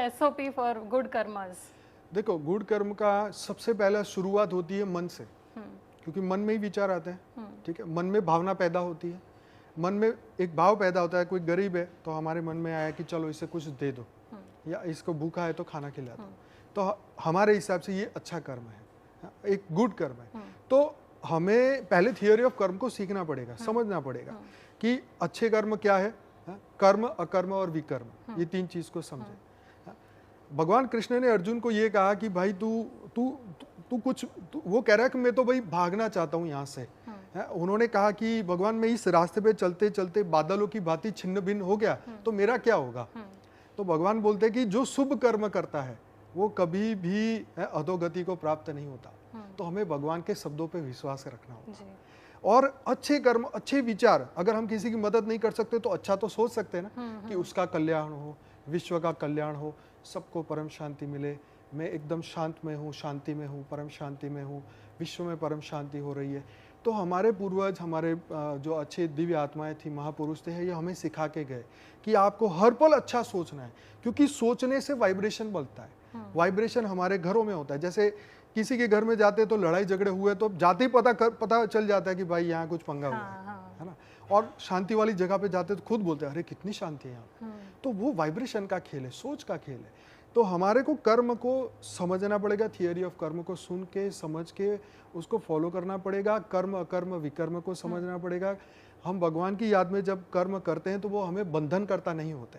SOP for good karmas? देखो, good कर्म का सबसे पहला शुरुआत होती है मन से, क्योंकि मन में ही विचार आते हैं। ठीक है, मन में भावना पैदा होती है, मन में एक भाव पैदा होता है। कोई गरीब है तो हमारे मन में आया कि चलो इसे कुछ दे दो, या इसको भूखा है तो खाना खिला दो, तो हमारे हिसाब से ये अच्छा कर्म है, एक गुड कर्म है। तो हमें पहले थियोरी ऑफ कर्म को सीखना पड़ेगा, समझना पड़ेगा कि अच्छे कर्म क्या है, कर्म, अकर्म और विकर्म, ये तीन चीज को समझे। भगवान कृष्ण ने अर्जुन को ये कहा कि भाई तू तू तू कुछ वो कह रहा है कि मैं तो भाई भागना चाहता हूँ यहाँ से। उन्होंने कहा कि भगवान मैं इस रास्ते पे चलते चलते बादलों की भांति छिन्न भिन्न हो गया तो मेरा क्या होगा। तो भगवान बोलते हैं कि जो शुभ कर्म करता है वो कभी भी अधोगति को प्राप्त नहीं होता। तो हमें भगवान के शब्दों पे विश्वास रखना होगा। और अच्छे कर्म, अच्छे विचार, अगर हम किसी की मदद नहीं कर सकते तो अच्छा तो सोच सकते हैं ना कि उसका कल्याण हो, विश्व का कल्याण हो, सबको परम शांति मिले, मैं एकदम शांत में हूँ, शांति में हूँ, परम शांति में हूँ, विश्व में परम शांति हो रही है। तो हमारे पूर्वज, हमारे जो अच्छे दिव्य आत्माएं थी, महापुरुष थे, ये हमें सिखा के गए कि आपको हर पल अच्छा सोचना है, क्योंकि सोचने से वाइब्रेशन बढ़ता है। वाइब्रेशन हमारे घरों में होता है। जैसे किसी के घर में जाते तो लड़ाई झगड़े हुए तो जाते ही पता चल जाता है कि भाई यहाँ कुछ पंगा हुआ है ना। और शांति वाली जगह पे जाते तो खुद बोलते हैं अरे कितनी शांति है यहाँ। तो वो वाइब्रेशन का खेल है, सोच का खेल है। तो हमारे को कर्म को समझना पड़ेगा, थियरी ऑफ कर्म को सुन के समझ के उसको फॉलो करना पड़ेगा। कर्म, अकर्म, विकर्म को समझना पड़ेगा। हम भगवान की याद में जब कर्म करते हैं तो वो हमें बंधन करता नहीं होते।